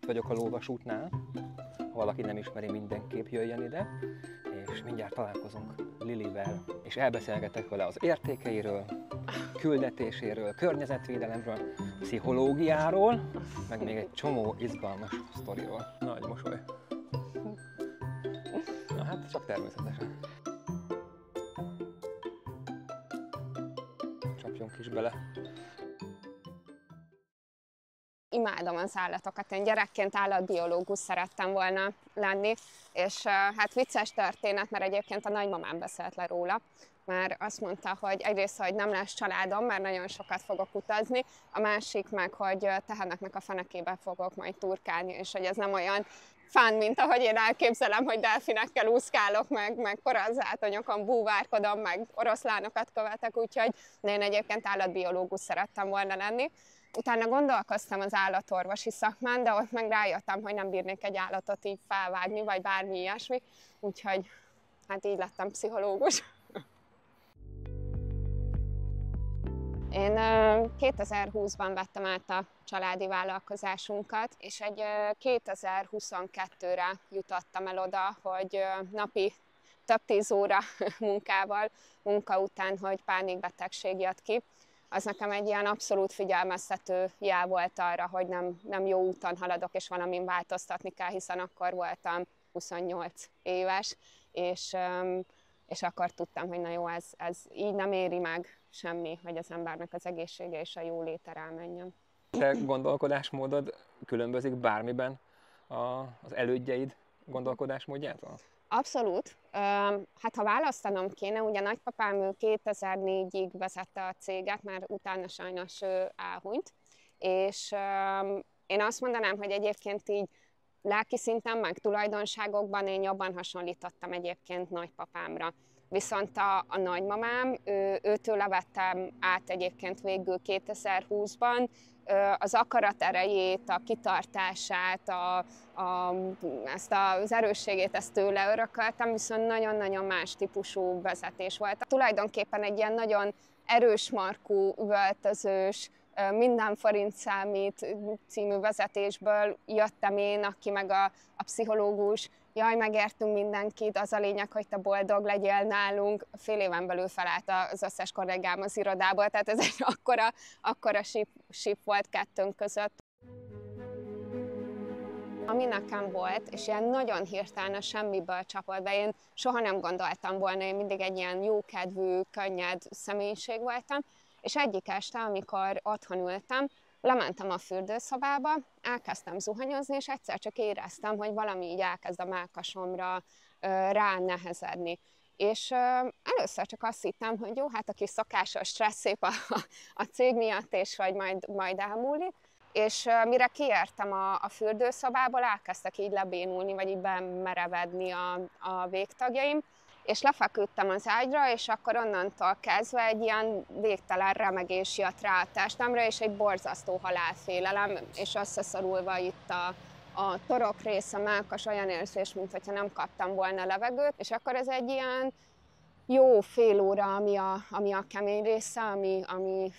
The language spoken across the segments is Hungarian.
vagyok a Lóvasútnál. Ha valaki nem ismeri, mindenképp jöjjön ide, és mindjárt találkozunk Lilivel, és elbeszélgetek vele az értékeiről, küldetéséről, környezetvédelemről, pszichológiáról, meg még egy csomó izgalmas sztoriról. Nagy mosoly. Na hát, csak természetesen. Csapjunk is bele. Imádom az állatokat. Én gyerekként állatbiológus szerettem volna lenni, és hát vicces történet, mert egyébként a nagymamám beszélt le róla, mert azt mondta, hogy egyrészt, hogy nem lesz családom, mert nagyon sokat fogok utazni, a másik meg, hogy teheneknek a fenekébe fogok majd turkálni, és hogy ez nem olyan fán, mint ahogy én elképzelem, hogy delfinekkel úszkálok, meg parazátonyokon búvárkodom, meg oroszlánokat követek, úgyhogy én egyébként állatbiológus szerettem volna lenni. Utána gondolkoztam az állatorvosi szakmán, de ott meg rájöttem, hogy nem bírnék egy állatot így felvágni, vagy bármi ilyesmi, úgyhogy hát így lettem pszichológus. Én 2020-ban vettem át a családi vállalkozásunkat, és egy 2022-re jutottam el oda, hogy napi több 10 óra munka után, hogy pánikbetegség jött ki. Az nekem egy ilyen abszolút figyelmeztető jel volt arra, hogy nem jó úton haladok, és valamin változtatni kell, hiszen akkor voltam 28 éves, és akkor tudtam, hogy na jó, ez így nem éri meg semmi, hogy az embernek az egészsége és a jóléte rámenjen. Te gondolkodásmódod különbözik bármiben az elődjeid gondolkodásmódjától? Abszolút. Hát ha választanom kéne, ugye nagypapám ő 2004-ig vezette a céget, mert utána sajnos ő elhunyt, és én azt mondanám, hogy egyébként így lelki szinten, meg tulajdonságokban én jobban hasonlítottam egyébként nagypapámra. Viszont a nagymamám, őtől vettem át egyébként végül 2020-ban, az akarat erejét, a kitartását, ezt az erősségét, ezt tőle örököltem, viszont nagyon-nagyon más típusú vezetés volt. Tulajdonképpen egy ilyen nagyon erős markú, üvöltözős, minden forint számít című vezetésből jöttem én, aki meg a pszichológus, jaj, megértünk mindenkit, az a lényeg, hogy te boldog legyél nálunk. Fél éven belül felállt az összes kollégám az irodából, tehát ez egy akkora síp volt kettőnk között. Ami nekem volt, és ilyen nagyon hirtelen a semmiből csapott be, én soha nem gondoltam volna, én mindig egy ilyen jókedvű, könnyed személyiség voltam, és egyik este, amikor otthon ültem, lementem a fürdőszobába, elkezdtem zuhanyozni, és egyszer csak éreztem, hogy valami így elkezd a mellkasomra ránehezedni. És először csak azt hittem, hogy jó, hát a kis szokásos stressz szép a cég miatt, és hogy majd elmúlik. És mire kiértem a fürdőszobából, elkezdtek így lebénulni, vagy így bemerevedni a végtagjaim, és lefeküdtem az ágyra, és akkor onnantól kezdve egy ilyen végtelen remegés jött rá a testemre, és egy borzasztó halálfélelem, és összeszorulva itt a torokrész, a mellkas, olyan érzés, mintha nem kaptam volna levegőt, és akkor ez egy ilyen jó fél óra, ami a kemény része, ami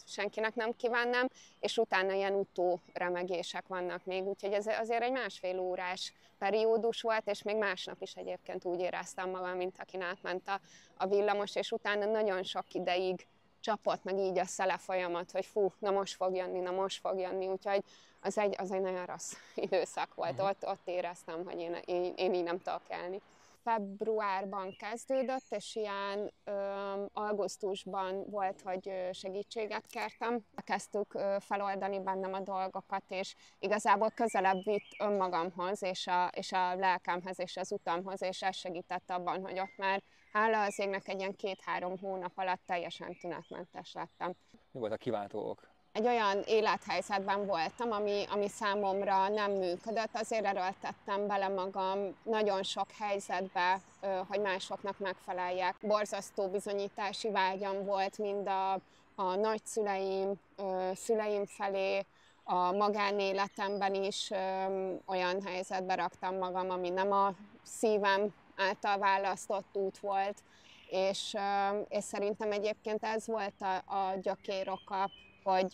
senkinek nem kívánnám, és utána ilyen utóremegések vannak még, úgyhogy ez azért egy másfél órás periódus volt, és még másnap is egyébként úgy éreztem magam, mint akin átment a villamos, és utána nagyon sok ideig csapott meg így a szele folyamat, hogy fú, na most fog jönni, úgyhogy az egy nagyon rossz időszak volt, ott éreztem, hogy én így nem tudok élni. Februárban kezdődött, és ilyen augusztusban volt, hogy segítséget kértem. Kezdtük feloldani bennem a dolgokat, és igazából közelebb vitt önmagamhoz, és a lelkemhez, és az utamhoz, és ez segített abban, hogy ott már hála az égnek egy ilyen 2-3 hónap alatt teljesen tünetmentes lettem. Mi volt a kiváltó ok? Egy olyan élethelyzetben voltam, ami számomra nem működött, azért erőltettem bele magam nagyon sok helyzetbe, hogy másoknak megfeleljek. Borzasztó bizonyítási vágyam volt mind a nagyszüleim, szüleim felé, a magánéletemben is olyan helyzetbe raktam magam, ami nem a szívem által választott út volt, és szerintem egyébként ez volt a gyökéroka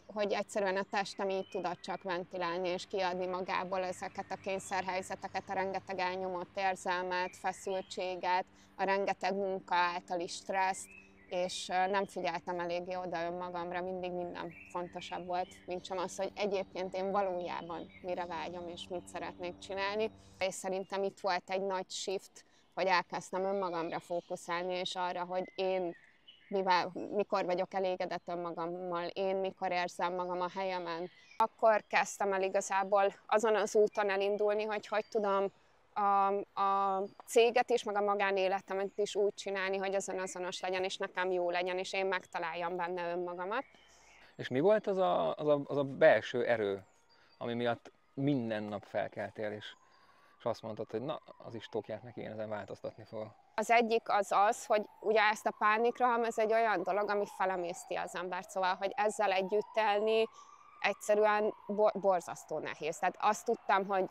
hogy egyszerűen a testem így tudott csak ventilálni és kiadni magából ezeket a kényszerhelyzeteket, a rengeteg elnyomott érzelmet, feszültséget, a rengeteg munka általi stresszt, és nem figyeltem eléggé oda önmagamra, mindig minden fontosabb volt, mint sem az, hogy egyébként én valójában mire vágyom és mit szeretnék csinálni. És szerintem itt volt egy nagy shift, hogy elkezdtem önmagamra fókuszálni, és arra, hogy én mikor vagyok elégedett önmagammal, én mikor érzem magam a helyemen. Akkor kezdtem el igazából azon az úton elindulni, hogy tudom a céget is, meg a magánéletemet is úgy csinálni, hogy azonos legyen, és nekem jó legyen, és én megtaláljam benne önmagamat. És mi volt az a belső erő, ami miatt minden nap felkeltél, és azt mondtad, hogy na, az is tókját neki, én ezen változtatni fog. Az egyik az, hogy ugye ezt a pánikroham, ez egy olyan dolog, ami felemészti az embert, szóval, hogy ezzel együtt élni egyszerűen borzasztó nehéz. Tehát azt tudtam, hogy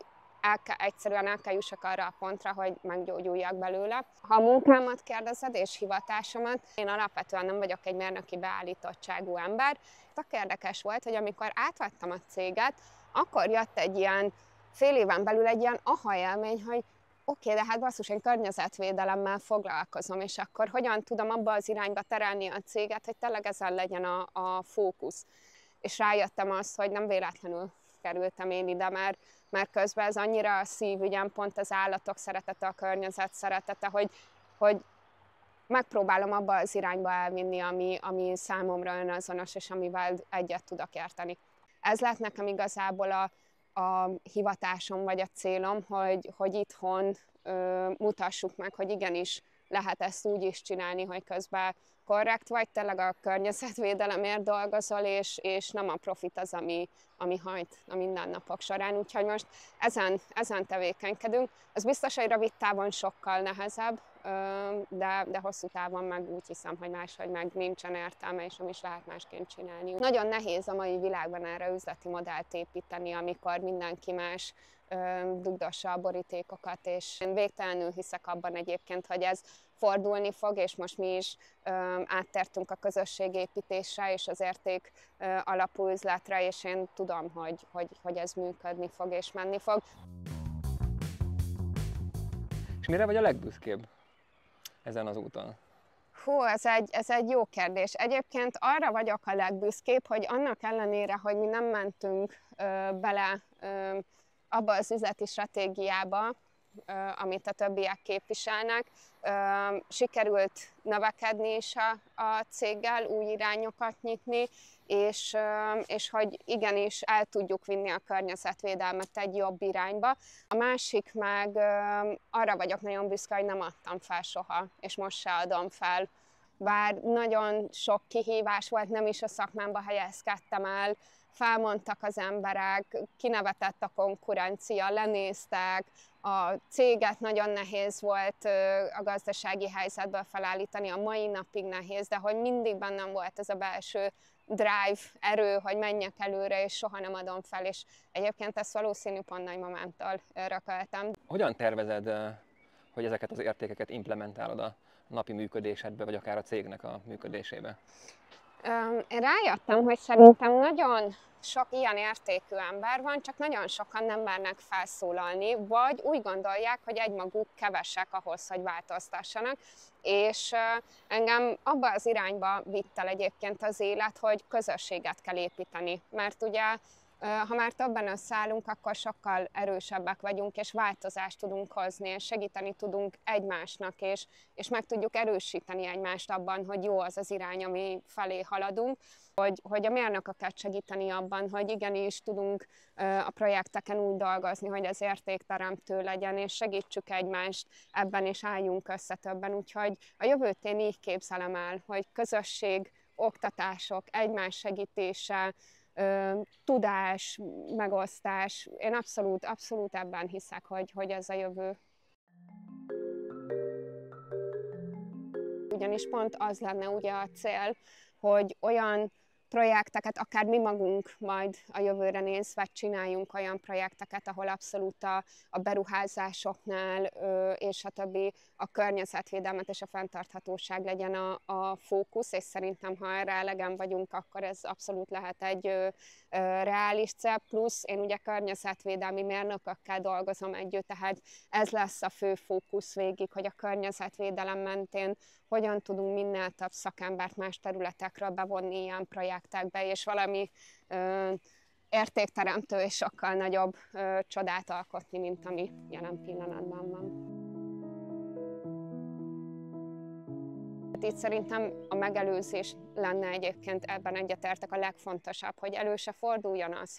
egyszerűen el kell jussak arra a pontra, hogy meggyógyuljak belőle. Ha a munkámat kérdezed és hivatásomat, én alapvetően nem vagyok egy mérnöki beállítottságú ember. Tök érdekes volt, hogy amikor átvettem a céget, akkor jött egy ilyen fél éven belül egy ilyen aha élmény, hogy oké, de hát basszus, én környezetvédelemmel foglalkozom, és akkor hogyan tudom abba az irányba terelni a céget, hogy tényleg ezen legyen a fókusz. És rájöttem azt, hogy nem véletlenül kerültem én ide, mert közben ez annyira a szívügyem, pont az állatok szeretete, a környezet szeretete, hogy megpróbálom abba az irányba elvinni, ami számomra önazonos, és amivel egyet tudok érteni. Ez lett nekem igazából a hivatásom vagy a célom, hogy itthon mutassuk meg, hogy igenis lehet ezt úgy is csinálni, hogy közben korrekt vagy, tényleg a környezetvédelemért dolgozol, és nem a profit az, ami hajt a mindennapok során. Úgyhogy most ezen tevékenykedünk. Az biztos, hogy rövid távon sokkal nehezebb, de hosszú távon meg úgy hiszem, hogy máshogy meg nincsen értelme, és nem is lehet másként csinálni. Nagyon nehéz a mai világban erre üzleti modellt építeni, amikor mindenki más dugdossa a borítékokat, és én végtelenül hiszek abban egyébként, hogy ez fordulni fog, és most mi is áttértünk a közösségépítésre és az érték alapú üzletre, és én tudom, hogy ez működni fog és menni fog. És mire vagy a legbüszkébb ezen az úton? Hú, ez egy jó kérdés. Egyébként arra vagyok a legbüszkébb, hogy annak ellenére, hogy mi nem mentünk bele abba az üzleti stratégiába, amit a többiek képviselnek, sikerült növekedni is a céggel, új irányokat nyitni, és hogy igenis el tudjuk vinni a környezetvédelmet egy jobb irányba. A másik meg arra vagyok nagyon büszke, hogy nem adtam fel soha, és most se adom fel. Bár nagyon sok kihívás volt, nem is a szakmámba helyezkedtem el, felmondtak az emberek, kinevetett a konkurencia, lenéztek, a céget nagyon nehéz volt a gazdasági helyzetből felállítani, a mai napig nehéz, de hogy mindig bennem volt ez a belső drive, erő, hogy menjek előre, és soha nem adom fel, és egyébként ezt valószínű pont nagymamámtól örököltem. Hogyan tervezed, hogy ezeket az értékeket implementálod a napi működésedbe, vagy akár a cégnek a működésébe? Én rájöttem, hogy szerintem nagyon sok ilyen értékű ember van, csak nagyon sokan nem mernek felszólalni, vagy úgy gondolják, hogy egymaguk kevesek ahhoz, hogy változtassanak. És engem abba az irányba vitt el egyébként az élet, hogy közösséget kell építeni. Mert ugye, ha már többen összeállunk, akkor sokkal erősebbek vagyunk, és változást tudunk hozni, és segíteni tudunk egymásnak, és meg tudjuk erősíteni egymást abban, hogy jó az az irány, ami felé haladunk. Hogy a mérnököket segíteni abban, hogy igenis tudunk a projekteken úgy dolgozni, hogy az értékteremtő legyen, és segítsük egymást ebben, és álljunk össze többen. Úgyhogy a jövőt én így képzelem el, hogy közösség, oktatások, egymás segítése, tudás, megosztás. Én abszolút ebben hiszek, hogy ez a jövő. Ugyanis pont az lenne ugye a cél, hogy olyan projekteket, akár mi magunk majd a jövőre nézve csináljunk olyan projekteket, ahol abszolút a beruházásoknál és a többi a környezetvédelmet és a fenntarthatóság legyen a fókusz, és szerintem, ha erre elegen vagyunk, akkor ez abszolút lehet egy reális cél, plusz én ugye környezetvédelmi mérnökökkel dolgozom együtt, tehát ez lesz a fő fókusz végig, hogy a környezetvédelem mentén hogyan tudunk minél több szakembert más területekről bevonni ilyen projektekbe, és valami értékteremtő és sokkal nagyobb csodát alkotni, mint ami jelen pillanatban van. Itt szerintem a megelőzés lenne egyébként, ebben egyetértek, a legfontosabb, hogy elő se forduljon az,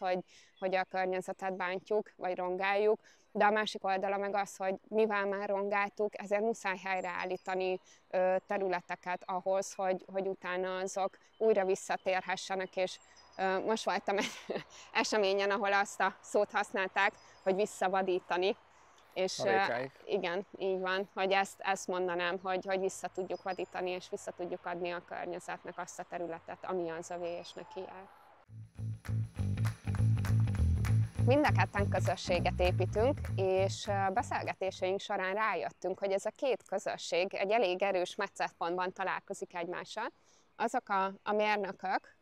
hogy a környezetet bántjuk, vagy rongáljuk, de a másik oldala meg az, hogy mivel már rongáltuk, ezért muszáj helyreállítani területeket ahhoz, hogy utána azok újra visszatérhessenek, és most voltam egy eseményen, ahol azt a szót használták, hogy visszavadítani. És igen, így van, hogy ezt mondanám, hogy vissza tudjuk vadítani, és vissza tudjuk adni a környezetnek azt a területet, ami az övé, és neki jár. Mind a ketten közösséget építünk, és beszélgetéseink során rájöttünk, hogy ez a két közösség egy elég erős metszetpontban találkozik egymással. Azok a mérnökök,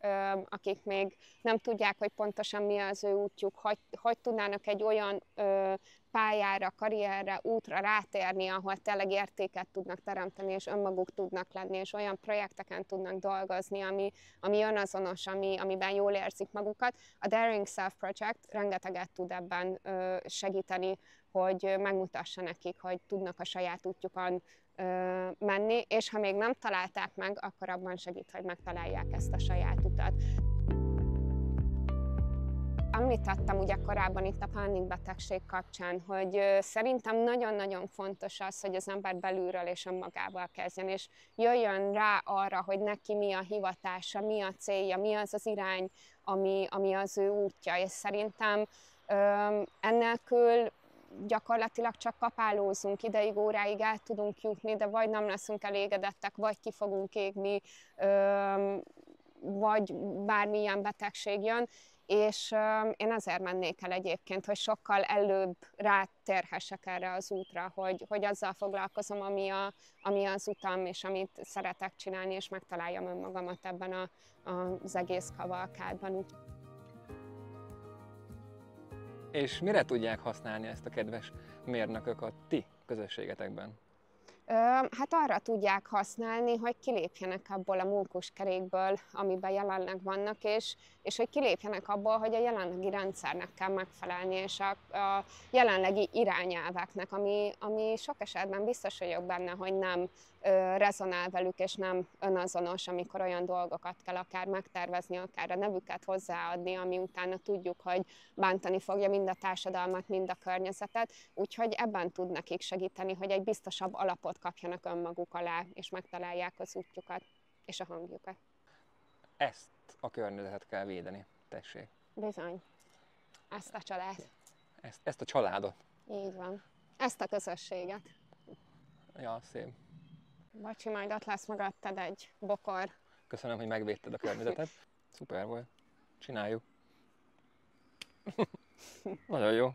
akik még nem tudják, hogy pontosan mi az ő útjuk, hogy tudnának egy olyan pályára, karrierre, útra rátérni, ahol tényleg értéket tudnak teremteni, és önmaguk tudnak lenni, és olyan projekteken tudnak dolgozni, ami önazonos, amiben jól érzik magukat. A Daring Self Project rengeteget tud ebben segíteni, hogy megmutassa nekik, hogy tudnak a saját útjukon menni, és ha még nem találták meg, akkor abban segít, hogy megtalálják ezt a saját utat. Említettem ugye korábban itt a pánikbetegség kapcsán, hogy szerintem nagyon-nagyon fontos az, hogy az ember belülről és önmagával kezdjen, és jöjjön rá arra, hogy neki mi a hivatása, mi a célja, mi az az irány, ami az ő útja, és szerintem ennélkül gyakorlatilag csak kapálózunk, ideig, óráig el tudunk jutni, de vagy nem leszünk elégedettek, vagy ki fogunk égni, vagy bármilyen betegség jön, és én azért mennék el egyébként, hogy sokkal előbb rátérhessek erre az útra, hogy azzal foglalkozom, ami az utam, és amit szeretek csinálni, és megtaláljam önmagamat ebben az egész kavalkádban. És mire tudják használni ezt a kedves mérnökök a ti közösségetekben? Hát arra tudják használni, hogy kilépjenek abból a mókuskerékből, amiben jelenleg vannak, és hogy kilépjenek abból, hogy a jelenlegi rendszernek kell megfelelni, és a jelenlegi irányelveknek, ami sok esetben biztos vagyok benne, hogy nem rezonál velük, és nem önazonos, amikor olyan dolgokat kell akár megtervezni, akár a nevüket hozzáadni, ami utána tudjuk, hogy bántani fogja mind a társadalmat, mind a környezetet. Úgyhogy ebben tud nekik segíteni, hogy egy biztosabb alapot kapjanak önmaguk alá, és megtalálják az útjukat és a hangjukat. Ezt a környezetet kell védeni, tessék. Bizony. Ezt a család. Ezt a családot. Így van. Ezt a közösséget. Ja, szép. Bocsi, majd ott lesz mögötted egy bokor. Köszönöm, hogy megvédted a környezetet. Szuper volt. Csináljuk. Nagyon jó.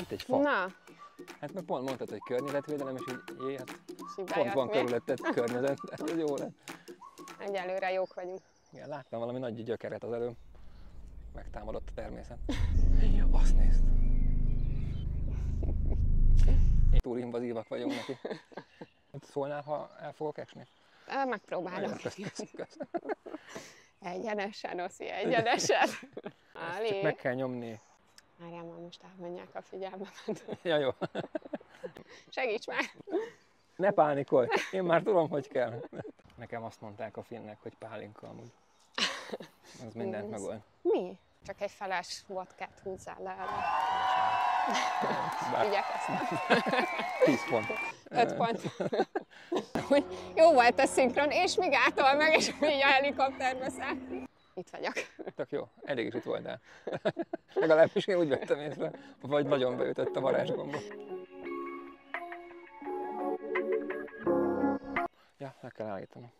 Itt egy fa. Na. Hát meg pont mondtad, hogy környezetvédelem, és így hát Szibáját, pont van körülötted környezet. Ez jó lett. Egyelőre jók vagyunk. Igen, láttam valami nagy gyökeret az előbb. Megtámadott a természet. Azt nézd! Túl invazívak vagyunk neki. Szólnál, ha el fogok esni? Megpróbálok. Köszönöm. Egyenesen, Oszi, egyenesen. Csak meg kell nyomni. Várjál, már most elmenjek a figyelmemet. Ja, jó. Segíts már! Ne pánikolj! Én már tudom, hogy kell. Nekem azt mondták a finnek, hogy pálinka amúgy. Az mindent megold. Mi? Csak egy feles vodkát húzzál le elő. Igyekeztem. 10 pont. 5 pont. Jó volt a szinkron, és még átol meg, és még a helikopterbe szállt. itt vagyok. Tök jó, eddig is itt voltál. Legalábbis én úgy vettem észre, vagy nagyon beütött a varázsgomba. Ja, meg kell állítanom.